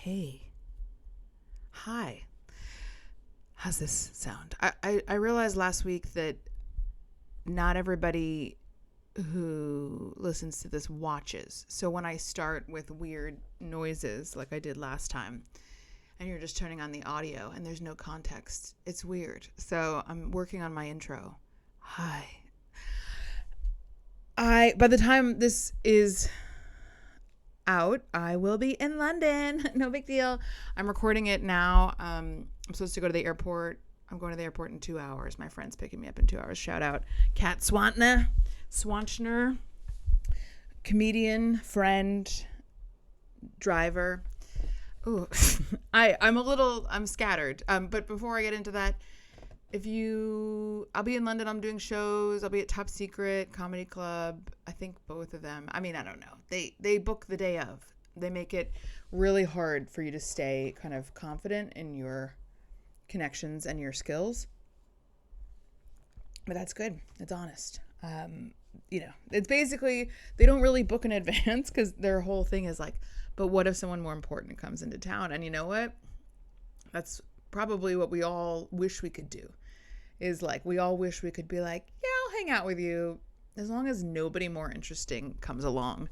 Hey. Hi. How's this sound? I realized last week that not everybody who listens to this watches. So when I start with weird noises like I did last time, and you're just turning on the audio and there's no context, it's weird. So I'm working on my intro. Hi. By the time this is out, I will be in London. No big deal. I'm recording it now. I'm supposed to go to the airport. I'm going to the airport in 2 hours. My friend's picking me up in 2 hours. Shout out Kat Swanchner, comedian, friend, driver. Ooh, I'm scattered. But before I get into that, I'll be in London. I'm doing shows. I'll be at Top Secret Comedy Club. I think both of them. I mean, I don't know. They book the day of. They make it really hard for you to stay kind of confident in your connections and your skills. But that's good. It's honest. It's basically, they don't really book in advance because their whole thing is like, but what if someone more important comes into town? And you know what? That's probably what we all wish we could do. Is like, we all wish we could be like, yeah, I'll hang out with you as long as nobody more interesting comes along.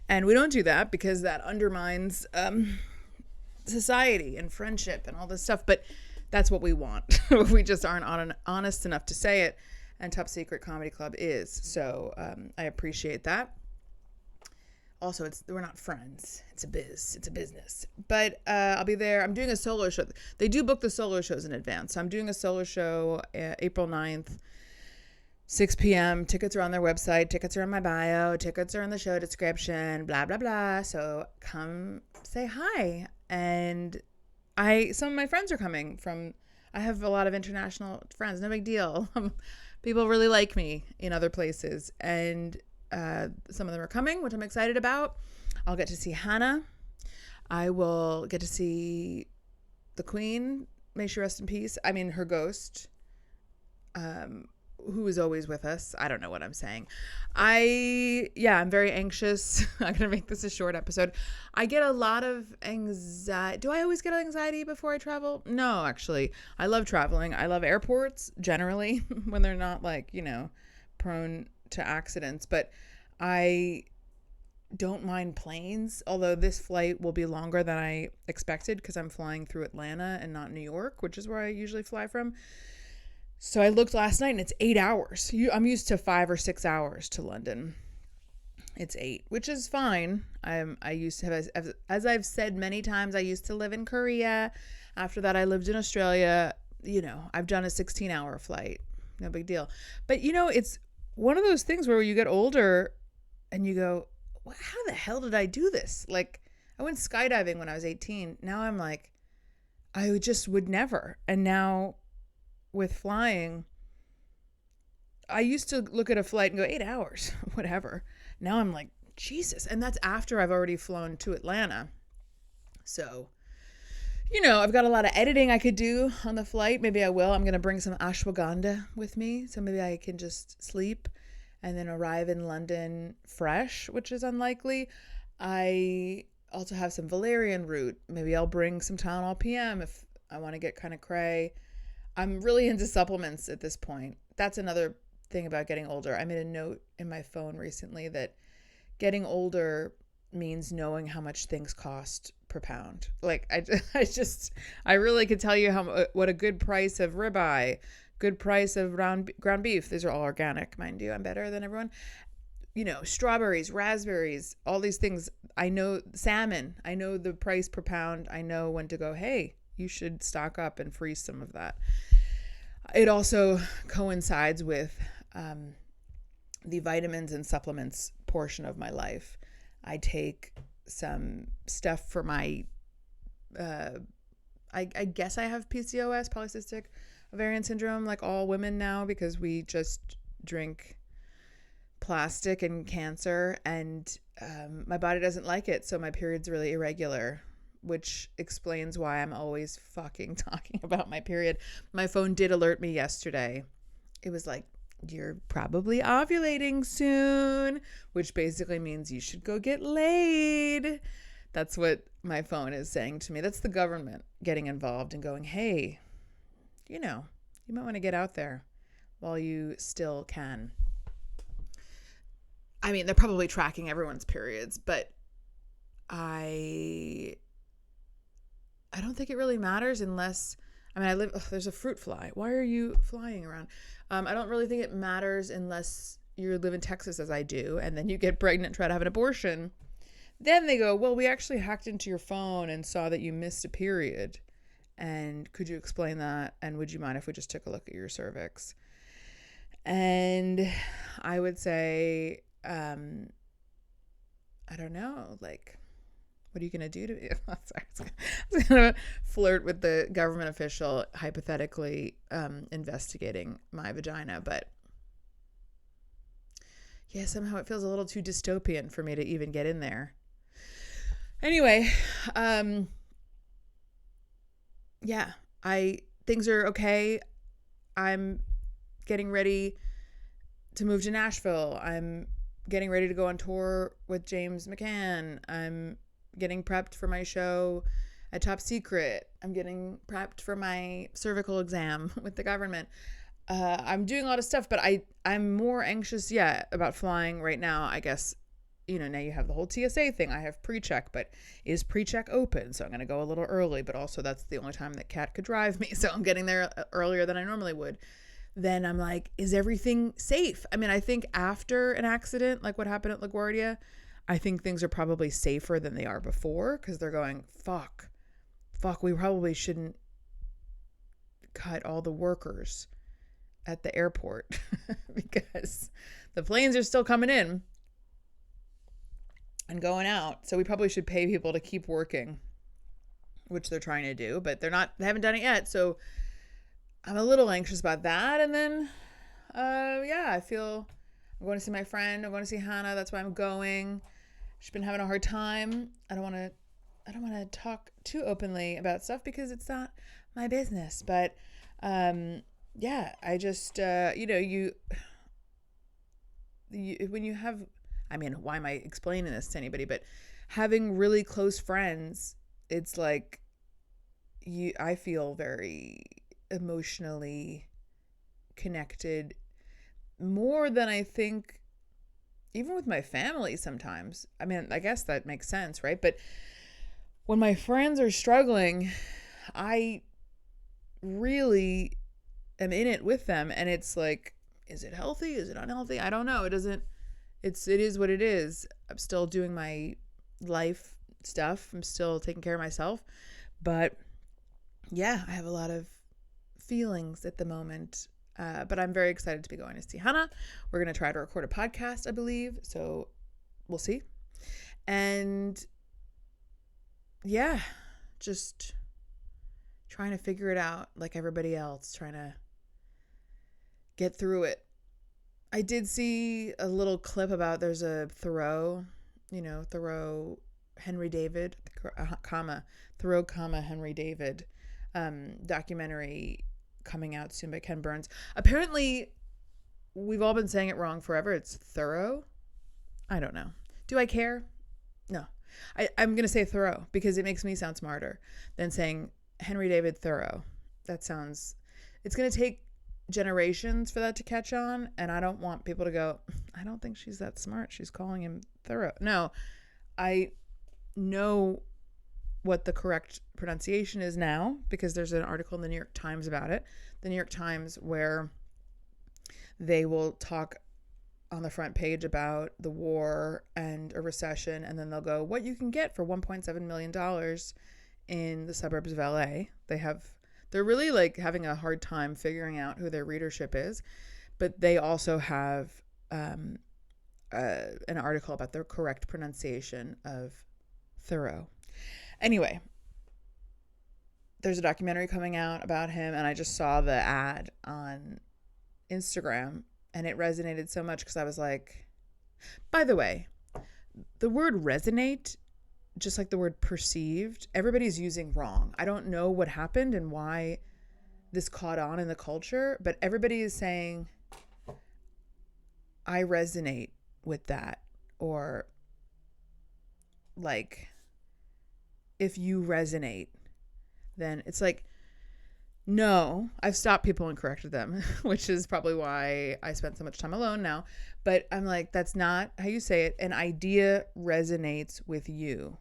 And we don't do that because that undermines society and friendship and all this stuff. But that's what we want. We just aren't honest enough to say it. And Top Secret Comedy Club is. So I appreciate that. Also, we're not friends. It's a business. But I'll be there. I'm doing a solo show. They do book the solo shows in advance. So I'm doing a solo show April 9th, 6 p.m. Tickets are on their website. Tickets are in my bio. Tickets are in the show description. Blah, blah, blah. So come say hi. And some of my friends are coming from, I have a lot of international friends. No big deal. People really like me in other places. And some of them are coming, which I'm excited about. I'll get to see Hannah. I will get to see the Queen. May she rest in peace. I mean, her ghost, who is always with us. I don't know what I'm saying. I'm very anxious. I'm going to make this a short episode. I get a lot of anxiety. Do I always get anxiety before I travel? No, actually. I love traveling. I love airports generally when they're not prone to accidents, but I don't mind planes, although this flight will be longer than I expected because I'm flying through Atlanta and not New York, which is where I usually fly from. So I looked last night and it's 8 hours. I'm used to 5 or 6 hours to London. It's 8, which is fine. I used to have, as I've said many times, I used to live in Korea. After that, I lived in Australia. I've done a 16-hour flight. No big deal. But it's one of those things where you get older and you go, well, how the hell did I do this? Like, I went skydiving when I was 18. Now I'm like, I just would never. And now with flying, I used to look at a flight and go 8 hours, whatever. Now I'm like, Jesus. And that's after I've already flown to Atlanta. So, I've got a lot of editing I could do on the flight. Maybe I will. I'm going to bring some ashwagandha with me. So maybe I can just sleep and then arrive in London fresh, which is unlikely. I also have some valerian root. Maybe I'll bring some Tylenol PM if I want to get kind of cray. I'm really into supplements at this point. That's another thing about getting older. I made a note in my phone recently that getting older means knowing how much things cost per pound. Like I really could tell you what a good price of ribeye, good price of ground beef. These are all organic, mind you. I'm better than everyone. Strawberries, raspberries, all these things. I know salmon. I know the price per pound. I know when to go, hey, you should stock up and freeze some of that. It also coincides with the vitamins and supplements portion of my life. I take some stuff for my, I guess I have PCOS, polycystic ovarian syndrome, like all women now, because we just drink plastic and cancer, and my body doesn't like it. So my period's really irregular, which explains why I'm always fucking talking about my period. My phone did alert me yesterday. It was like, you're probably ovulating soon, which basically means you should go get laid That's what my phone is saying to me. That's the government getting involved and going, hey, you might want to get out there while you still can. I mean, they're probably tracking everyone's periods, but I don't think it really matters unless, there's a fruit fly. Why are you flying around? I don't really think it matters unless you live in Texas as I do, and then you get pregnant, try to have an abortion. Then they go, well, we actually hacked into your phone and saw that you missed a period. And could you explain that? And would you mind if we just took a look at your cervix? And I would say, I don't know, like, what are you going to do to me? Sorry, I was going to flirt with the government official hypothetically investigating my vagina. But yeah, somehow it feels a little too dystopian for me to even get in there. Anyway, yeah, things are okay. I'm getting ready to move to Nashville. I'm getting ready to go on tour with James McCann. I'm getting prepped for my show at Top Secret. I'm getting prepped for my cervical exam with the government. I'm doing a lot of stuff, but I'm more anxious, about flying right now. I guess, now you have the whole TSA thing. I have pre-check, but is pre-check open? So I'm going to go a little early, but also that's the only time that Kat could drive me. So I'm getting there earlier than I normally would. Then I'm like, is everything safe? I mean, I think after an accident, like what happened at LaGuardia, I think things are probably safer than they are before because they're going, fuck, we probably shouldn't cut all the workers at the airport because the planes are still coming in and going out. So we probably should pay people to keep working, which they're trying to do, but they haven't done it yet. So I'm a little anxious about that. And then, I feel I'm going to see my friend. I'm going to see Hannah. That's why I'm going. She's been having a hard time. I don't want to talk too openly about stuff because it's not my business. But, I just, when you have, why am I explaining this to anybody? But having really close friends, it's like I feel very emotionally connected more than I think even with my family sometimes. I guess that makes sense, right? But when my friends are struggling, I really am in it with them, and it's like, is it healthy? Is it unhealthy? I don't know. It is what it is. I'm still doing my life stuff. I'm still taking care of myself. But yeah, I have a lot of feelings at the moment. But I'm very excited to be going to see Hannah. We're going to try to record a podcast, I believe. So we'll see. And yeah, just trying to figure it out like everybody else, trying to get through it. I did see a little clip about there's a Thoreau Henry David, Thoreau, Henry David documentary coming out soon by Ken Burns. Apparently, we've all been saying it wrong forever. It's Thoreau. I don't know. Do I care? No. I'm going to say Thoreau because it makes me sound smarter than saying Henry David Thoreau. It's going to take generations for that to catch on, and I don't want people to go, I don't think she's that smart. She's calling him Thoreau. No, I know what the correct pronunciation is now because there's an article in the New York Times about it. The New York Times, where they will talk on the front page about the war and a recession, and then they'll go, what you can get for $1.7 million in the suburbs of LA. They're really like having a hard time figuring out who their readership is, but they also have an article about the correct pronunciation of Thoreau. Anyway, there's a documentary coming out about him, and I just saw the ad on Instagram, and it resonated so much because I was like, by the way, the word resonate, just like the word perceived, everybody's using wrong. I don't know what happened and why this caught on in the culture, but everybody is saying, I resonate with that, or like, if you resonate, then it's like, no, I've stopped people and corrected them, which is probably why I spent so much time alone now. But I'm like, that's not how you say it. An idea resonates with you.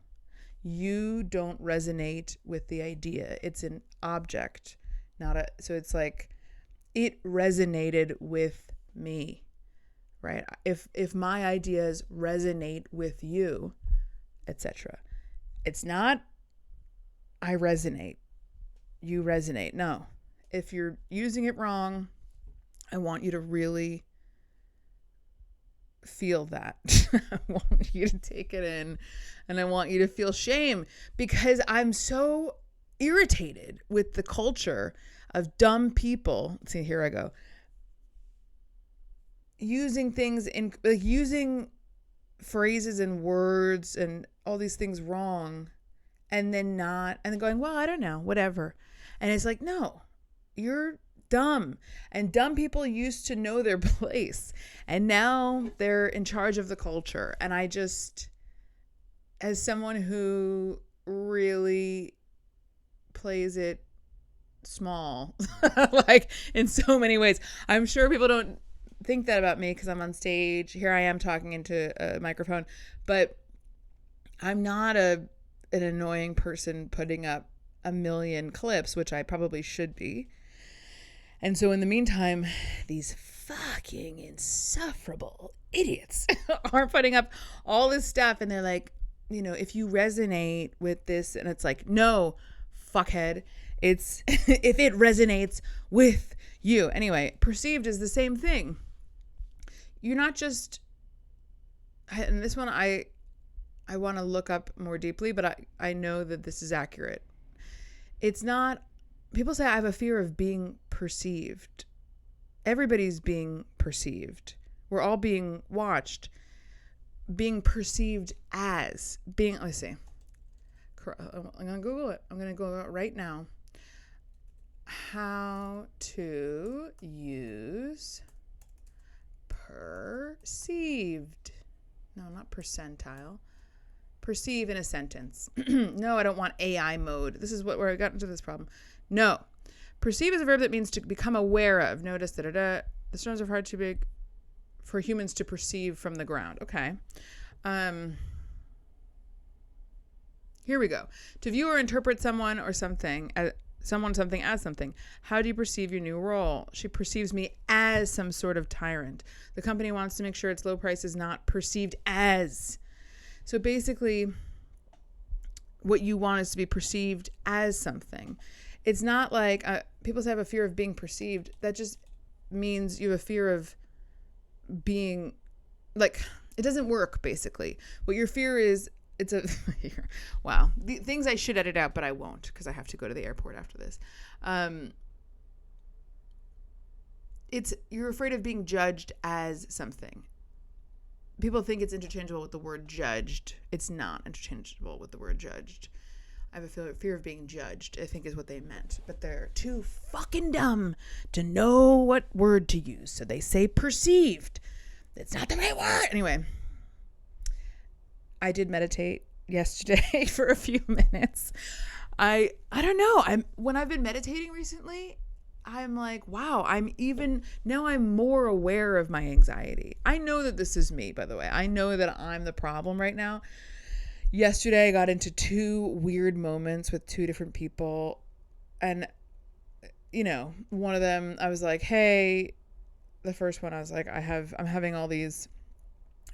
You don't resonate with the idea. It's an object, not a, so it's like, it resonated with me, right? If my ideas resonate with you, etc. It's not, I resonate, you resonate. No, if you're using it wrong, I want you to really feel that. I want you to take it in, and I want you to feel shame, because I'm so irritated with the culture of dumb people. See, here I go. Using things in, like, using phrases and words and all these things wrong, and then going, well, I don't know, whatever. And it's like, no, you're dumb. And dumb people used to know their place, and now they're in charge of the culture. And I just, as someone who really plays it small, like in so many ways, I'm sure people don't think that about me because I'm on stage. Here I am talking into a microphone, but I'm not an annoying person putting up a million clips, which I probably should be. And so in the meantime, these fucking insufferable idiots are putting up all this stuff, and they're like, if you resonate with this, and it's like, no, fuckhead, it's if it resonates with you. Anyway, perceived is the same thing. You're not just, and this one I want to look up more deeply, but I know that this is accurate. It's not, people say I have a fear of being perceived. Everybody's being perceived. We're all being watched. Being perceived as being, let's see. I'm going to Google it. I'm going to Google it right now. How to use perceived. No, not percentile. Perceive in a sentence. No, I don't want AI mode. This is where I got into this problem. No. Perceive is a verb that means to become aware of. Notice that the stones are far too big for humans to perceive from the ground. Okay. Here we go. To view or interpret someone or something as something. How do you perceive your new role? She perceives me as some sort of tyrant. The company wants to make sure its low price is not perceived as. So basically, what you want is to be perceived as something. It's not like people say I have a fear of being perceived. That just means you have a fear of being, like, it doesn't work, basically. What your fear is, it's a, wow. The things I should edit out, but I won't because I have to go to the airport after this. You're afraid of being judged as something. People think it's interchangeable with the word judged. It's not interchangeable with the word judged. I have a fear of being judged, I think is what they meant. But they're too fucking dumb to know what word to use. So they say perceived. That's not the right word. Anyway, I did meditate yesterday for a few minutes. I don't know. When I've been meditating recently, I'm like, wow, I'm more aware of my anxiety. I know that this is me, by the way. I know that I'm the problem right now. Yesterday, I got into 2 weird moments with 2 different people. And, one of them, I was like, hey, the first one, I was like, I'm having all these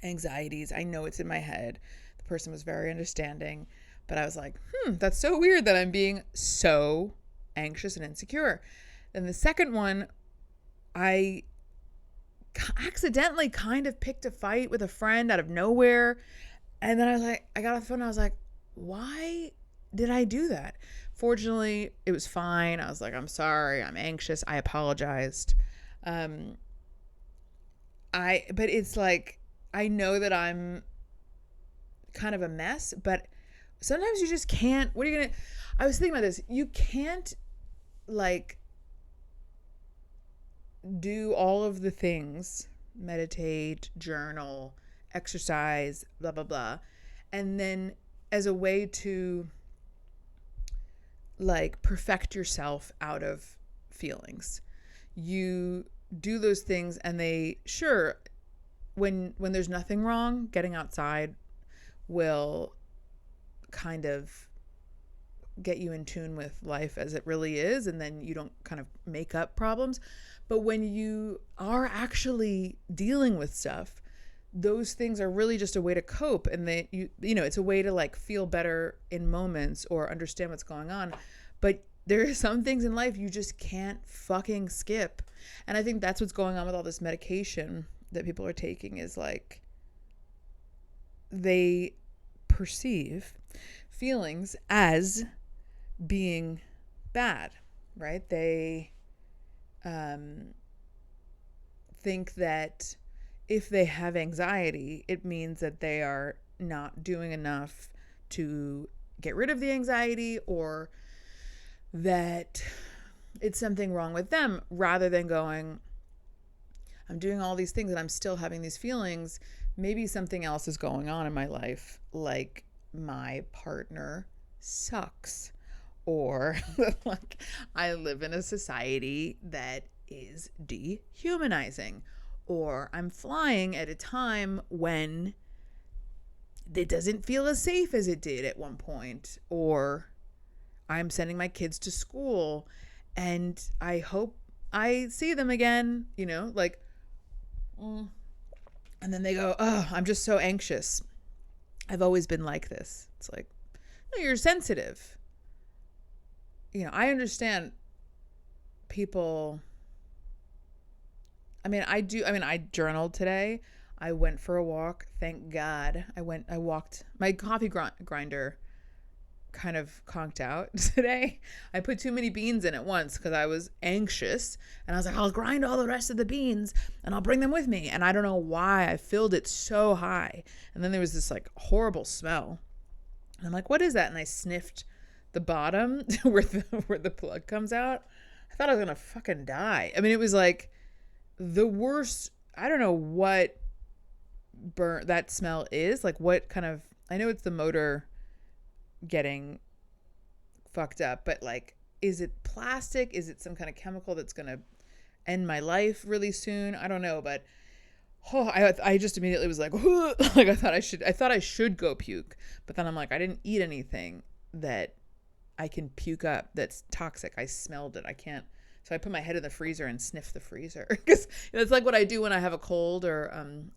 anxieties. I know it's in my head. The person was very understanding. But I was like, that's so weird that I'm being so anxious and insecure. And the second one, I accidentally kind of picked a fight with a friend out of nowhere. And then I got off the phone and I was like, why did I do that? Fortunately, it was fine. I was like, I'm sorry. I'm anxious. I apologized. But it's like, I know that I'm kind of a mess, but sometimes you just can't. I was thinking about this. You can't, like, do all of the things, meditate, journal, exercise, blah, blah, blah. And then as a way to like perfect yourself out of feelings. You do those things, and they, sure, when there's nothing wrong, getting outside will kind of get you in tune with life as it really is, and then you don't kind of make up problems. But when you are actually dealing with stuff, those things are really just a way to cope, and it's a way to like feel better in moments or understand what's going on. But there are some things in life you just can't fucking skip. And I think that's what's going on with all this medication that people are taking, is like they perceive feelings as being bad, right? They think that if they have anxiety, it means that they are not doing enough to get rid of the anxiety, or that it's something wrong with them, rather than going, I'm doing all these things and I'm still having these feelings. Maybe something else is going on in my life, like my partner sucks, or like I live in a society that is dehumanizing, or I'm flying at a time when it doesn't feel as safe as it did at one point, or I'm sending my kids to school and I hope I see them again, like, and then they go, oh, I'm just so anxious. I've always been like this. It's like, no, you're sensitive. I understand people. I journaled today. I went for a walk. Thank God. I walked. My coffee grinder kind of conked out today. I put too many beans in at once because I was anxious, and I was like, I'll grind all the rest of the beans and I'll bring them with me. And I don't know why I filled it so high. And then there was this like horrible smell. And I'm like, what is that? And I sniffed the bottom where the plug comes out. I thought I was going to fucking die. I mean, it was like the worst. I don't know what that smell is. Like what kind of, I know it's the motor getting fucked up, but like, is it plastic? Is it some kind of chemical that's going to end my life really soon? I don't know, but I just immediately was like, like I thought I should go puke, but then I'm like, I didn't eat anything that I can puke up that's toxic. I smelled it. I can't. So I put my head in the freezer and sniff the freezer, because it's like what I do when I have a cold or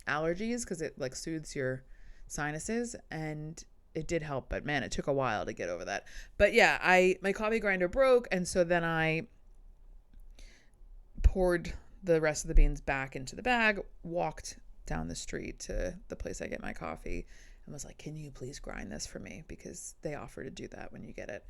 allergies, because it like soothes your sinuses, and it did help. But man, it took a while to get over that. But yeah, my coffee grinder broke, and so then I poured the rest of the beans back into the bag, walked down the street to the place I get my coffee, and was like, can you please grind this for me? Because they offer to do that when you get it.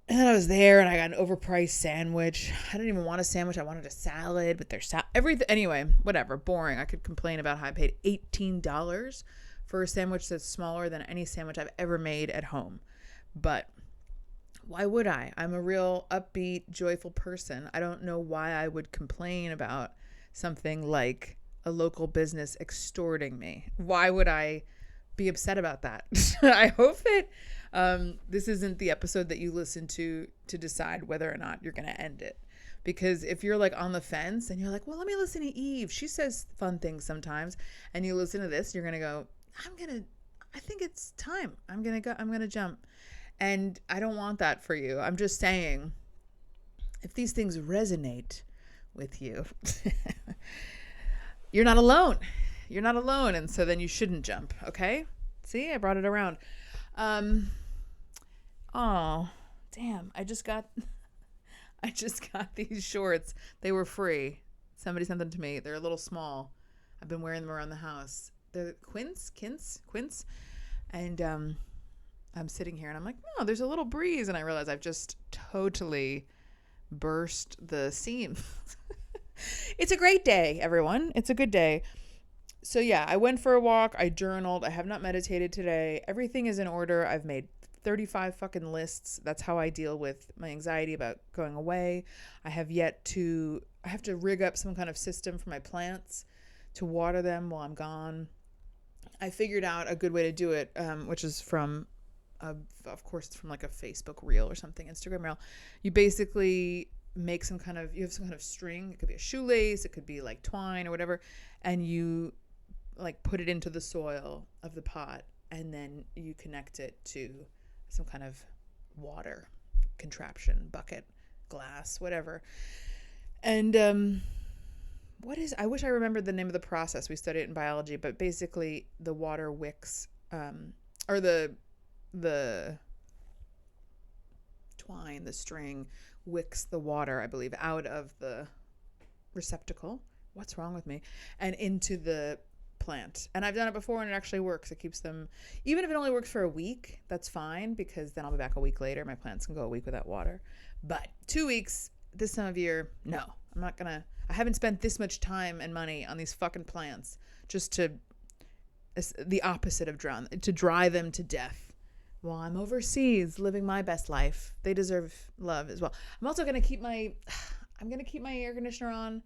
And then I was there, and I got an overpriced sandwich. I didn't even want a sandwich. I wanted a salad, but there's everything. Anyway, whatever. Boring. I could complain about how I paid $18 for a sandwich that's smaller than any sandwich I've ever made at home. But why would I? I'm a real upbeat, joyful person. I don't know why I would complain about something like a local business extorting me. Why would I be upset about that? I hope that this isn't the episode that you listen to decide whether or not you're going to end it. Because if you're like on the fence and you're like, well, let me listen to Eve, she says fun things sometimes, and you listen to this, you're going to go, I think it's time. I'm going to jump. And I don't want that for you. I'm just saying, if these things resonate with you, you're not alone. You're not alone. And so then you shouldn't jump. Okay. See, I brought it around. Oh, damn. I just got these shorts. They were free. Somebody sent them to me. They're a little small. I've been wearing them around the house. They're Quince. And, I'm sitting here and I'm like, oh, there's a little breeze. And I realize I've just totally burst the seam. It's a great day, everyone. It's a good day. So yeah, I went for a walk. I journaled. I have not meditated today. Everything is in order. I've made 35 fucking lists. That's how I deal with my anxiety about going away. I have to rig up some kind of system for my plants to water them while I'm gone. I figured out a good way to do it, which is from of course it's from like a Facebook reel or something, Instagram reel. You basically make you have some kind of string. It could be a shoelace, it could be like twine or whatever, and you like put it into the soil of the pot, and then you connect it to some kind of water contraption, bucket, glass, whatever. And I wish I remembered the name of the process. We studied it in biology, but basically the water wicks, or the twine, the string wicks the water, I believe, out of the receptacle. What's wrong with me? And into the plant. And I've done it before and it actually works. It keeps them, even if it only works for a week, that's fine, because then I'll be back a week later. My plants can go a week without water. But 2 weeks this time of year, no. I haven't spent this much time and money on these fucking plants just to, the opposite of drown, to dry them to death while I'm overseas living my best life. They deserve love as well. I'm also going to keep my air conditioner on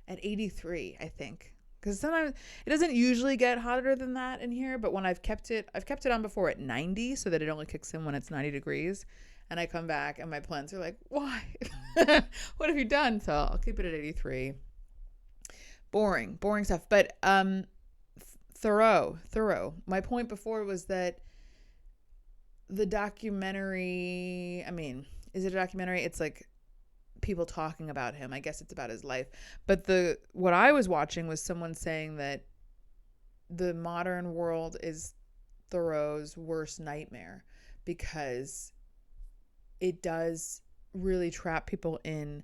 at 83, I think. Because sometimes it doesn't usually get hotter than that in here, but when I've kept it on before at 90 so that it only kicks in when it's 90 degrees. And I come back and my plants are like, why? What have you done? So I'll keep it at 83. Boring stuff. But Thoreau. My point before was that the documentary, I mean, is it a documentary? It's like people talking about him. I guess it's about his life. But what I was watching was someone saying that the modern world is Thoreau's worst nightmare, because it does really trap people in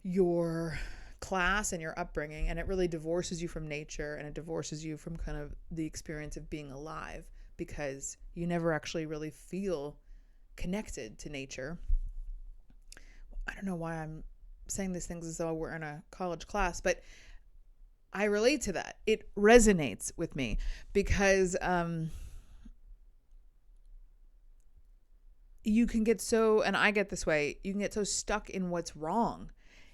your class and your upbringing, and it really divorces you from nature, and it divorces you from kind of the experience of being alive, because you never actually really feel connected to nature. I don't know why I'm saying these things as though we're in a college class, but I relate to that. It resonates with me because you can get so, and I get this way, you can get so stuck in what's wrong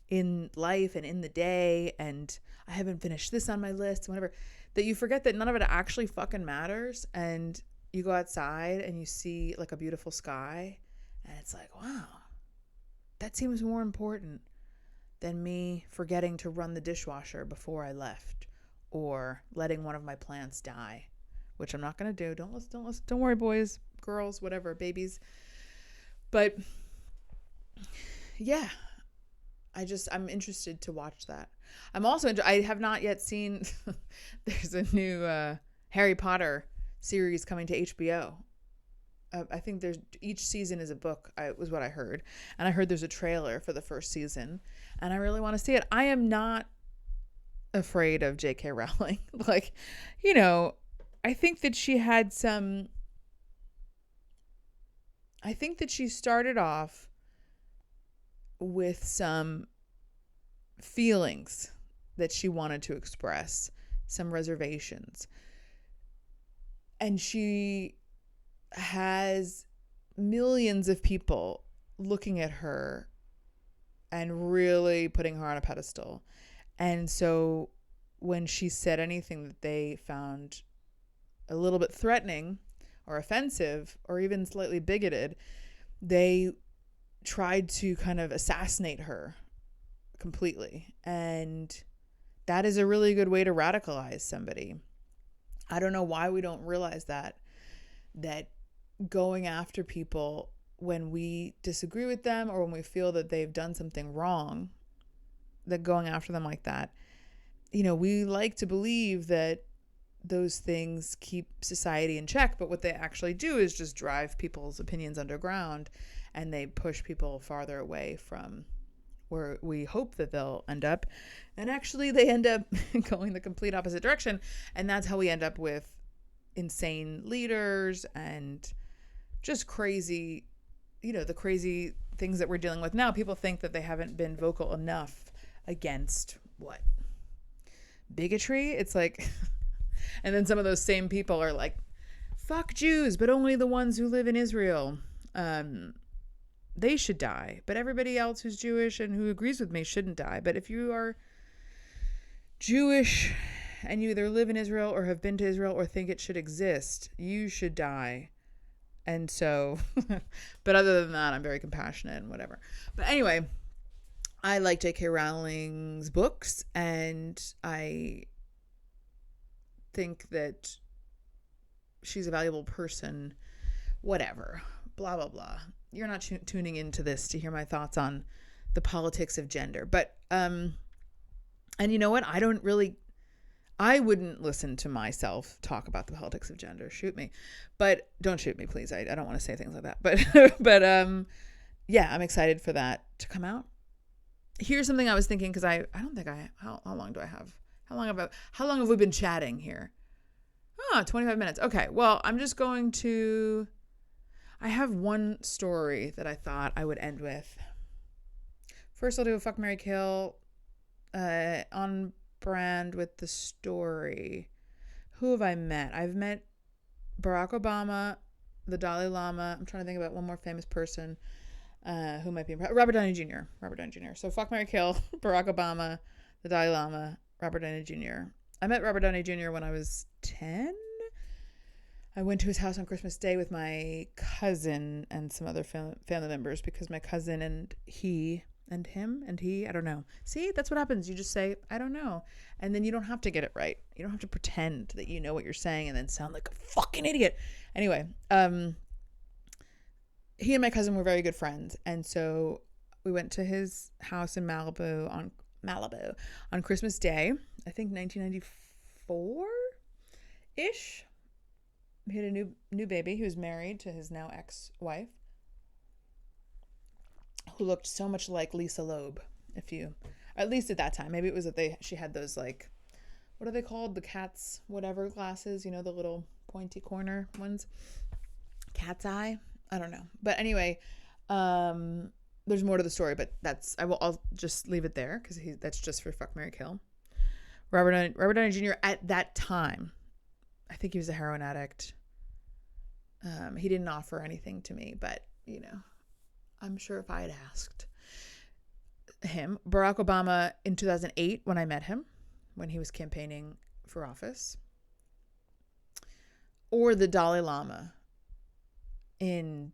in life and in the day, and I haven't finished this on my list, whatever, that you forget that none of it actually fucking matters. And you go outside and you see like a beautiful sky, and it's like, wow, that seems more important than me forgetting to run the dishwasher before I left, or letting one of my plants die, which I'm not going to do. Don't listen. Don't worry, boys, girls, whatever, babies. But yeah, I'm interested to watch that. I'm also, I have not yet seen, there's a new Harry Potter series coming to HBO. I think each season is a book, was what I heard. And I heard there's a trailer for the first season, and I really want to see it. I am not afraid of J.K. Rowling. Like, I think that she started off with some feelings that she wanted to express, some reservations. And she has millions of people looking at her and really putting her on a pedestal. And so when she said anything that they found a little bit threatening or offensive or even slightly bigoted, they tried to kind of assassinate her completely. And that is a really good way to radicalize somebody. I don't know why we don't realize that going after people when we disagree with them or when we feel that they've done something wrong, that going after them like that, we like to believe that those things keep society in check, but what they actually do is just drive people's opinions underground, and they push people farther away from where we hope that they'll end up. And actually they end up going the complete opposite direction. And that's how we end up with insane leaders and just crazy, the crazy things that we're dealing with now. People think that they haven't been vocal enough against what? Bigotry? It's like, and then some of those same people are like, fuck Jews, but only the ones who live in Israel. They should die, but everybody else who's Jewish and who agrees with me shouldn't die. But if you are Jewish and you either live in Israel or have been to Israel or think it should exist, you should die And so, but other than that, I'm very compassionate and whatever. But anyway, I like J.K. Rowling's books, and I think that she's a valuable person, whatever, blah, blah, blah. You're not tuning into this to hear my thoughts on the politics of gender. But, and you know what? I wouldn't listen to myself talk about the politics of gender. Shoot me. But don't shoot me, please. I don't want to say things like that. But yeah, I'm excited for that to come out. Here's something I was thinking, because I don't think how long do I have? How long have we been chatting here? 25 minutes. Okay. Well, I'm just going to, I have one story that I thought I would end with. First, I'll do a fuck, marry, kill, on brand with the story. Who have I met? I've met Barack Obama, the Dalai Lama. I'm trying to think about one more famous person who might be Robert Downey Jr. So fuck, marry, kill, Barack Obama, the Dalai Lama, Robert Downey Jr. I met Robert Downey Jr. when I was 10. I went to his house on Christmas Day with my cousin and some other family members, because my cousin and he, I don't know. See, that's what happens. You just say, I don't know. And then you don't have to get it right. You don't have to pretend that you know what you're saying and then sound like a fucking idiot. Anyway, he and my cousin were very good friends. And so we went to his house in Malibu on Christmas Day, I think 1994-ish. He had a new baby. He was married to his now ex-wife, who looked so much like Lisa Loeb, at least at that time. Maybe it was that she had those, like, what are they called? The cat's whatever glasses, the little pointy corner ones. Cat's eye? I don't know. But anyway, there's more to the story, but I'll just leave it there, because that's just for fuck, marry, kill. Robert Downey Jr. at that time, I think he was a heroin addict. He didn't offer anything to me, but I'm sure if I had asked him. Barack Obama in 2008, when I met him, when he was campaigning for office. Or the Dalai Lama in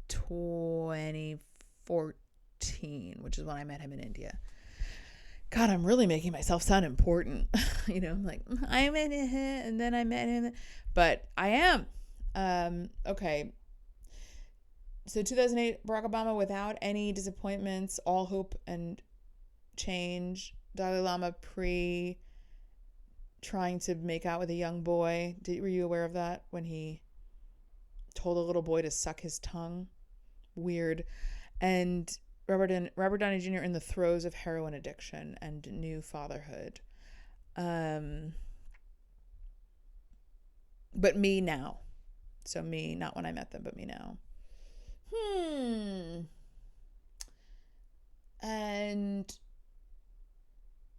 2014, which is when I met him in India. God, I'm really making myself sound important. I'm like, I met him and then I met him. But I am. Okay. So 2008, Barack Obama, without any disappointments, all hope and change. Dalai Lama trying to make out with a young boy. Were you aware of that? When he told a little boy to suck his tongue? Weird. And Robert Downey Jr. in the throes of heroin addiction and new fatherhood. But me now. So me, not when I met them, but me now. And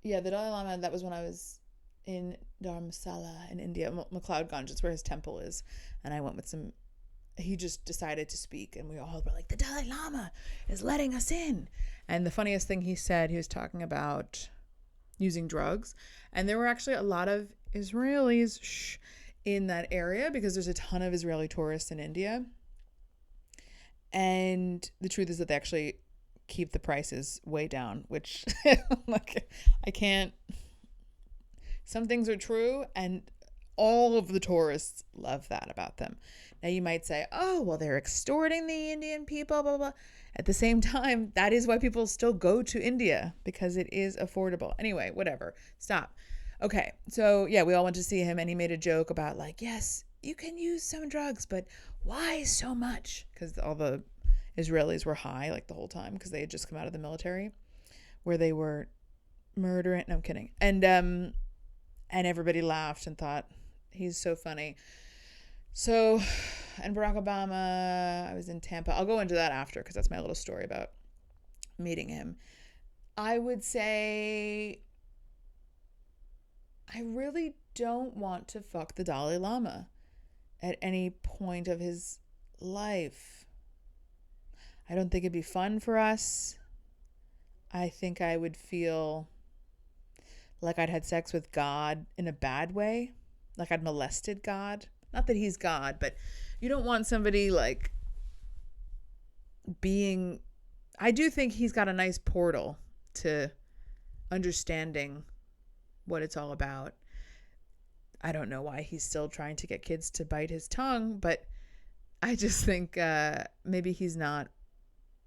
yeah, the Dalai Lama, that was when I was in Dharamsala in India, McLeodganj, it's where his temple is. And I went with he just decided to speak, and we all were like, the Dalai Lama is letting us in. And the funniest thing he said, he was talking about using drugs. And there were actually a lot of Israelis in that area, because there's a ton of Israeli tourists in India. And the truth is that they actually keep the prices way down, which like, I can't. Some things are true, and all of the tourists love that about them. Now you might say, oh, well, they're extorting the Indian people, blah, blah, blah. At the same time, that is why people still go to India, because it is affordable. Anyway, whatever. Stop. Okay. So yeah, we all went to see him, and he made a joke about, like, yes, you can use some drugs, but why so much? Because all the Israelis were high, like, the whole time, because they had just come out of the military, where they were murdering. No, I'm kidding. And everybody laughed and thought, he's so funny. So, and Barack Obama, I was in Tampa. I'll go into that after, because that's my little story about meeting him. I would say I really don't want to fuck the Dalai Lama at any point of his life. I don't think it'd be fun for us. I think I would feel like I'd had sex with God in a bad way. Like I'd molested God. Not that he's God, but You don't want somebody like being, I do think he's got a nice portal to understanding what it's all about. I don't know why he's still trying to get kids to bite his tongue, but I just think maybe he's not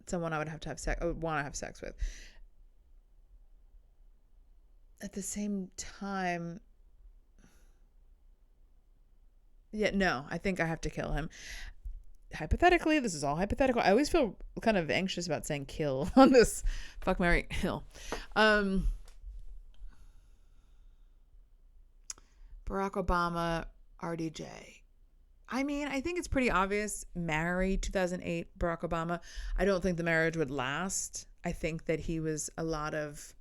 someone I would want to have sex with. At the same time, yeah, no, I think I have to kill him. Hypothetically, this is all hypothetical. I always feel kind of anxious about saying kill on this fuck, marry, kill. Barack Obama, RDJ. I mean, I think it's pretty obvious. Marry 2008 Barack Obama. I don't think the marriage would last. I think that he was a lot of,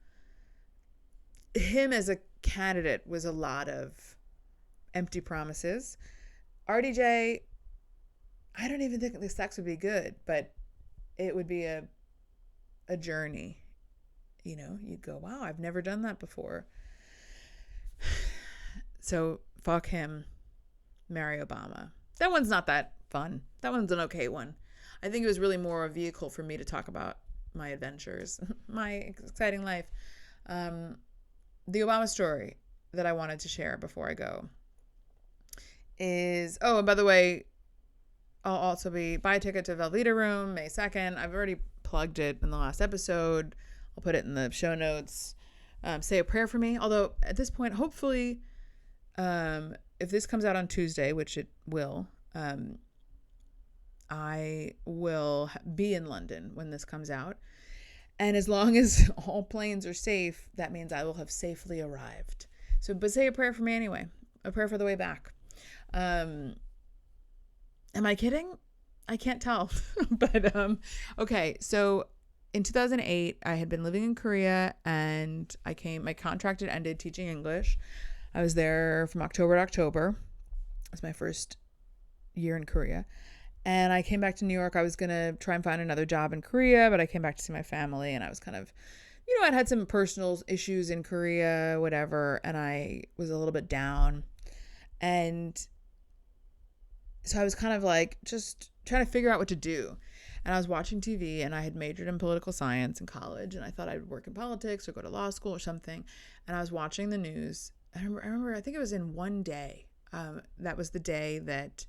him as a candidate was a lot of empty promises. RDJ, I don't even think the sex would be good, but it would be a journey. You know, you'd go, wow, I've never done that before. So fuck him, marry Obama. That one's not that fun. That one's an okay one. I think it was really more a vehicle for me to talk about my adventures, my exciting life. The Obama story that I wanted to share before I go is, and by the way, I'll also buy a ticket to Velveeta Room May 2nd. I've already plugged it in the last episode. I'll put it in the show notes. Say a prayer for me. Although at this point, hopefully, if this comes out on Tuesday, which it will, I will be in London when this comes out. And as long as all planes are safe, that means I will have safely arrived. But say a prayer for me anyway. A prayer for the way back. Am I kidding? I can't tell. But okay, so in 2008, I had been living in Korea and my contract had ended teaching English. I was there from October to October. It was my first year in Korea. And I came back to New York. I was going to try and find another job in Korea, but I came back to see my family and I was kind of, I'd had some personal issues in Korea, whatever, and I was a little bit down. And so I was kind of like just trying to figure out what to do. And I was watching TV and I had majored in political science in college and I thought I would work in politics or go to law school or something. And I was watching the news. I remember, I think it was in one day. That was the day that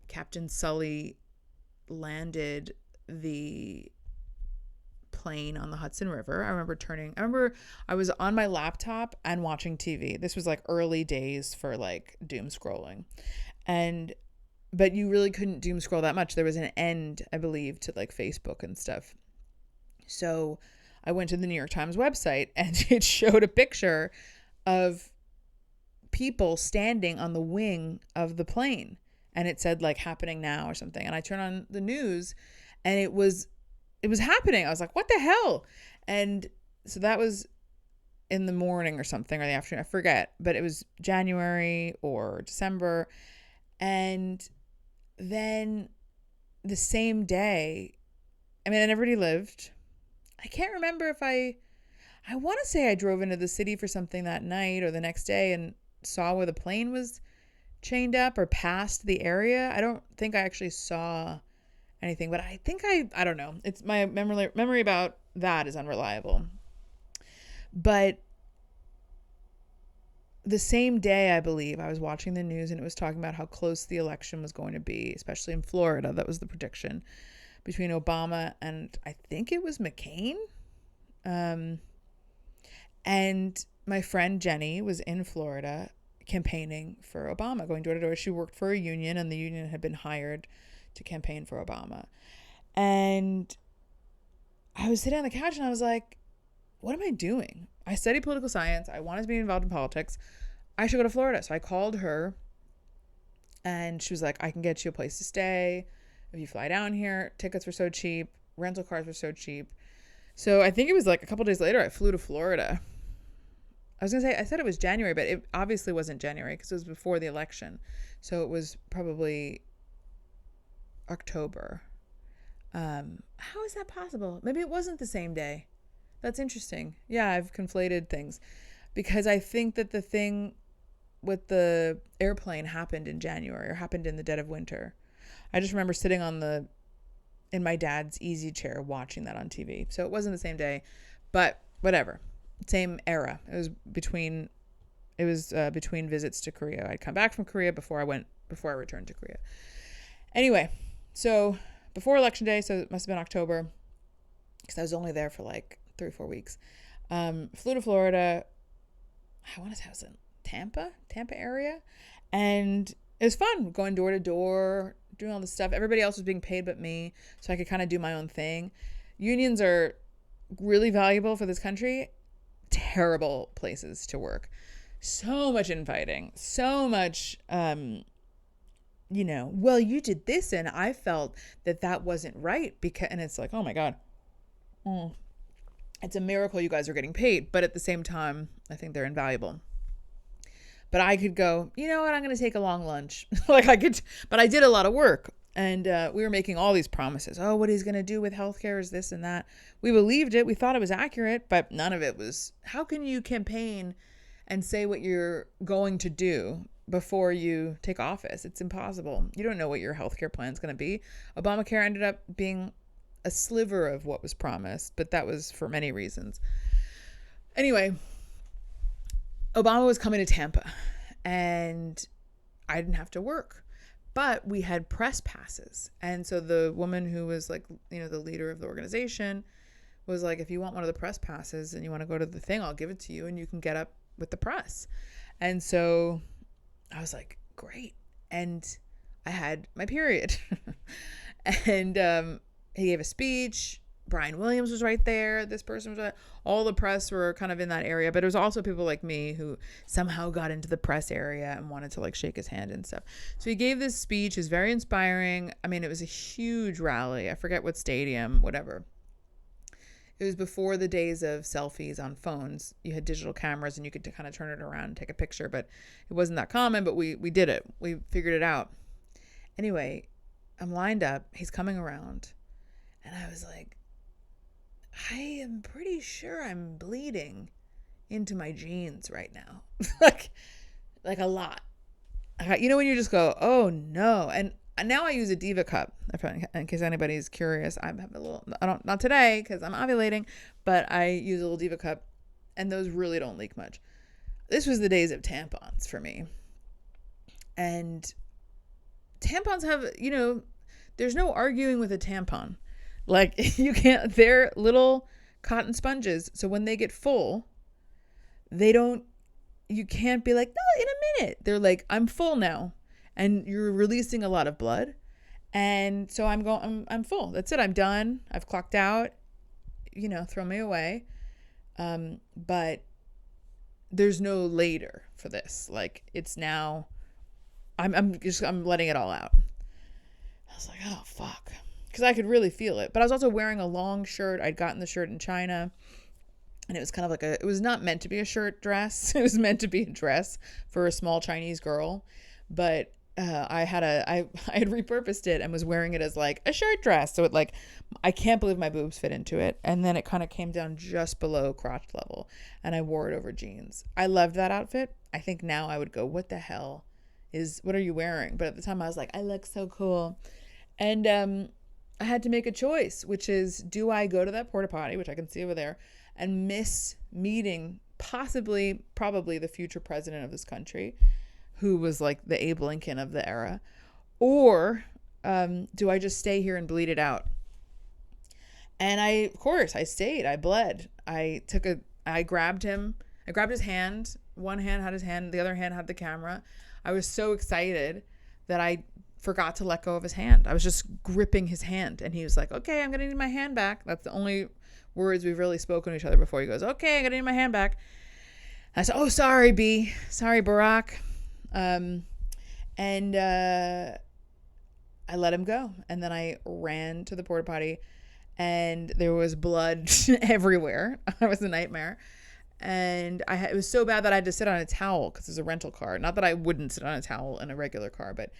Captain Sully landed the plane on the Hudson River. I remember I was on my laptop and watching TV. This was like early days for like doom scrolling. But you really couldn't doom scroll that much. There was an end, I believe, to like Facebook and stuff. So I went to the New York Times website and it showed a picture of people standing on the wing of the plane. And it said like happening now or something. And I turned on the news and it was happening. I was like, what the hell? And so that was in the morning or something, or the afternoon. I forget. But it was January or December. And then the same day, I never really lived. I can't remember if I want to say I drove into the city for something that night or the next day and saw where the plane was chained up or passed the area. I don't think I actually saw anything, but I think I don't know. It's my memory about that is unreliable. But the same day, I believe, I was watching the news and it was talking about how close the election was going to be, especially in Florida. That was the prediction between Obama and I think it was McCain. And my friend Jenny was in Florida campaigning for Obama, going door to door. She worked for a union and the union had been hired to campaign for Obama. And I was sitting on the couch and I was like, what am I doing? I study political science. I wanted to be involved in politics. I should go to Florida. So I called her and she was like, I can get you a place to stay if you fly down here. Tickets were so cheap. Rental cars were so cheap. So I think it was like a couple days later, I flew to Florida. I said it was January, but it obviously wasn't January because it was before the election. So it was probably October. How is that possible? Maybe it wasn't the same day. That's interesting. Yeah, I've conflated things because I think that the thing with the airplane happened in January or happened in the dead of winter. I just remember sitting in my dad's easy chair watching that on TV. So it wasn't the same day, but whatever. Same era. It was between visits to Korea. I'd come back from Korea before I returned to Korea. Anyway, so before election day, so it must have been October, because I was only there for like 3 or 4 weeks. Flew to Florida. I want to say I was in Tampa area. And it was fun going door to door, doing all this stuff. Everybody else was being paid but me, so I could kind of do my own thing. Unions are really valuable for this country. Terrible places to work. So much infighting. So much, well, you did this and I felt that wasn't right. And it's like, oh my God. It's a miracle you guys are getting paid. But at the same time, I think they're invaluable. But I could go, you know what, I'm going to take a long lunch. But I did a lot of work. And we were making all these promises. Oh, what he's going to do with healthcare is this and that. We believed it. We thought it was accurate, but none of it was. How can you campaign and say what you're going to do before you take office? It's impossible. You don't know what your healthcare plan is going to be. Obamacare ended up being a sliver of what was promised, but that was for many reasons. Anyway, Obama was coming to Tampa and I didn't have to work, but we had press passes. And so the woman who was like, the leader of the organization was like, if you want one of the press passes and you want to go to the thing, I'll give it to you and you can get up with the press. And so I was like, great. And I had my period. And he gave a speech. Brian Williams was right there. This person was all the press were kind of in that area, but it was also people like me who somehow got into the press area and wanted to like shake his hand and stuff. So he gave this speech. It was very inspiring. I mean, it was a huge rally. I forget what stadium, whatever. It was before the days of selfies on phones. You had digital cameras and you could kind of turn it around and take a picture, but it wasn't that common, but we did it. We figured it out. Anyway, I'm lined up. He's coming around and I was like, I am pretty sure I'm bleeding into my jeans right now. like a lot. When you just go, oh no. And now I use a Diva cup. In case anybody's curious, not today because I'm ovulating, but I use a little Diva cup and those really don't leak much. This was the days of tampons for me. And tampons have, there's no arguing with a tampon. Like you can't, they're little cotton sponges. So when they get full, you can't be like, no, in a minute. They're like, I'm full now. And you're releasing a lot of blood. And so I'm full. That's it. I'm done. I've clocked out, throw me away. But there's no later for this. Like it's now, I'm letting it all out. I was like, oh, fuck. Because I could really feel it. But I was also wearing a long shirt. I'd gotten the shirt in China. And it was kind of like it was not meant to be a shirt dress. It was meant to be a dress for a small Chinese girl. But I had repurposed it and was wearing it as like a shirt dress. So I can't believe my boobs fit into it. And then it kind of came down just below crotch level. And I wore it over jeans. I loved that outfit. I think now I would go, what the hell what are you wearing? But at the time I was like, I look so cool. And I had to make a choice, which is, do I go to that porta potty, which I can see over there, and miss meeting probably the future president of this country, who was like the Abe Lincoln of the era, or do I just stay here and bleed it out? And I stayed. I bled. I grabbed him. I grabbed his hand. One hand had his hand. The other hand had the camera. I was so excited that I forgot to let go of his hand. I was just gripping his hand. And he was like, okay, I'm going to need my hand back. That's the only words we've really spoken to each other before. He goes, okay, I'm going to need my hand back. I said, oh, sorry, B. Sorry, Barack. And I let him go. And then I ran to the porta potty and there was blood everywhere. It was a nightmare. And it was so bad that I had to sit on a towel because there's a rental car. Not that I wouldn't sit on a towel in a regular car, but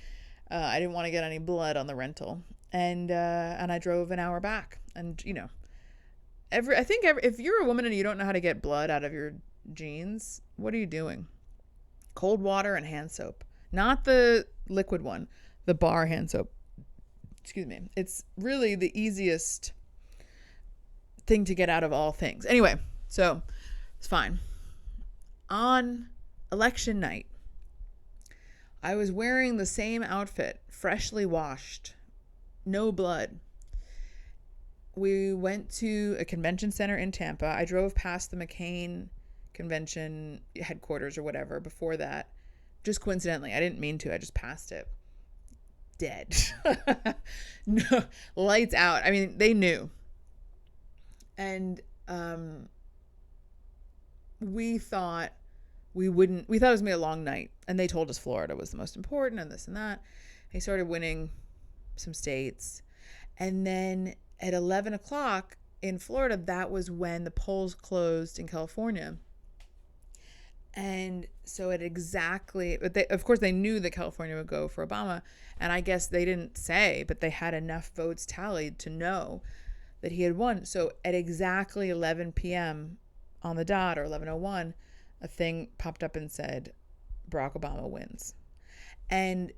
I didn't want to get any blood on the rental. And I drove an hour back. And, if you're a woman and you don't know how to get blood out of your jeans, what are you doing? Cold water and hand soap. Not the liquid one, the bar hand soap. excuse me, it's really the easiest thing to get out of all things. Anyway, so it's fine. On election night, I was wearing the same outfit, freshly washed, no blood. We went to a convention center in Tampa. I drove past the McCain convention headquarters or whatever before that. Just coincidentally. I didn't mean to. I just passed it. Dead. No, lights out. I mean, they knew. And we thought it was going to be a long night. And they told us Florida was the most important and this and that. They started winning some states. And then at 11 o'clock in Florida, that was when the polls closed in California. And so of course they knew that California would go for Obama. And I guess they didn't say, but they had enough votes tallied to know that he had won. So at exactly 11 p.m. on the dot, or 11:01, a thing popped up and said, Barack Obama wins. And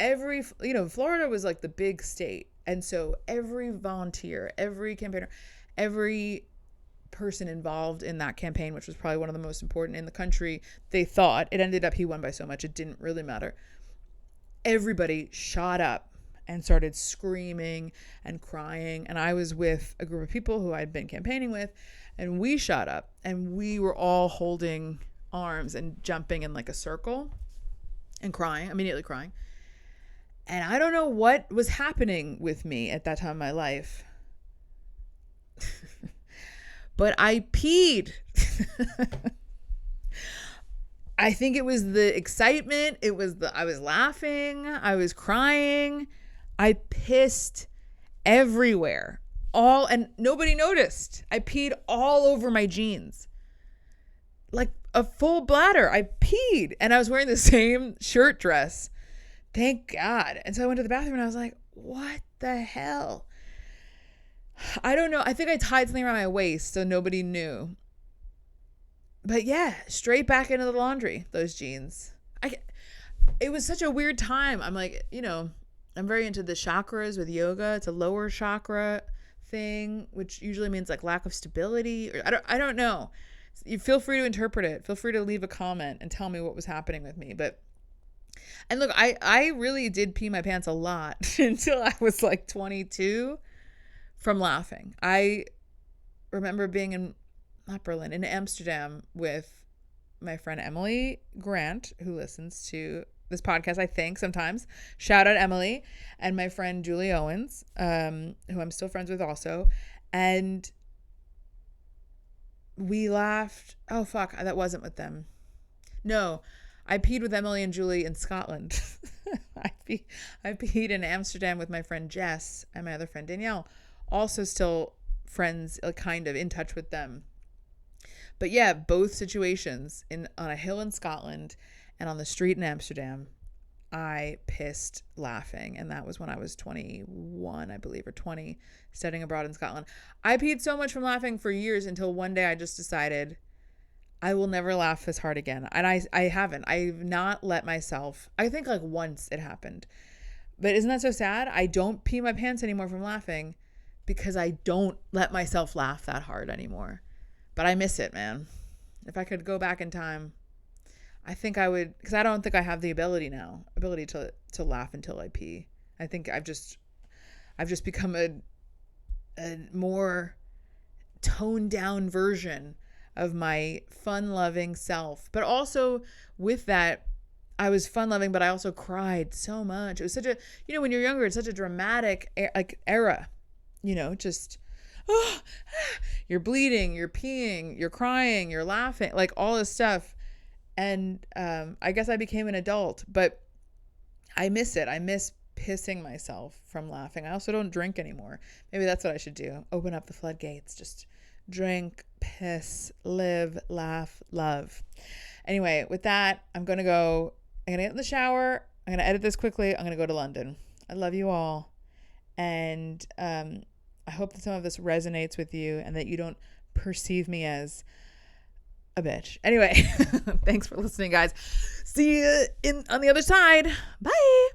Florida was like the big state. And so every volunteer, every campaigner, every person involved in that campaign, which was probably one of the most important in the country, they thought, it ended up he won by so much it didn't really matter. Everybody shot up and started screaming and crying. And I was with a group of people who I'd been campaigning with, and we shot up and we were all holding arms and jumping in like a circle and crying, immediately crying. And I don't know what was happening with me at that time in my life, but I peed. I think it was the excitement. I was laughing. I was crying. I pissed everywhere. And nobody noticed. I peed all over my jeans. Like a full bladder. I peed. And I was wearing the same shirt dress. Thank God. And so I went to the bathroom and I was like, what the hell? I don't know. I think I tied something around my waist so nobody knew. But yeah, straight back into the laundry, those jeans. It was such a weird time. I'm like, I'm very into the chakras with yoga. It's a lower chakra thing, which usually means like lack of stability. Or I don't know. You feel free to interpret it. Feel free to leave a comment and tell me what was happening with me. And look, I really did pee my pants a lot until I was like 22 from laughing. I remember being in Amsterdam with my friend Emily Grant, who listens to this podcast, I think, sometimes. Shout out Emily. And my friend Julie Owens, who I'm still friends with also. And we laughed. Oh, fuck. That wasn't with them. No, I peed with Emily and Julie in Scotland. I peed in Amsterdam with my friend Jess and my other friend Danielle. Also still friends, kind of in touch with them. But yeah, both situations, on a hill in Scotland and on the street in Amsterdam, I pissed laughing. And that was when I was 21, I believe, or 20, studying abroad in Scotland. I peed so much from laughing for years until one day I just decided I will never laugh this hard again. And I haven't. I've not let myself. I think like once it happened. But isn't that so sad? I don't pee my pants anymore from laughing because I don't let myself laugh that hard anymore. But I miss it, man. If I could go back in time, I think I would, because I don't think I have the ability to laugh until I pee. I think I've just become a more toned down version of my fun-loving self. But also with that, I was fun-loving, but I also cried so much. It was such a, when you're younger, it's such a dramatic era, just, you're bleeding, you're peeing, you're crying, you're laughing, like all this stuff. And I guess I became an adult, but I miss it. I miss pissing myself from laughing. I also don't drink anymore. Maybe that's what I should do. Open up the floodgates. Just drink, piss, live, laugh, love. Anyway, with that, I'm going to get in the shower. I'm going to edit this quickly. I'm going to go to London. I love you all. And I hope that some of this resonates with you and that you don't perceive me as a bitch. Anyway, thanks for listening, guys. See you on the other side. Bye.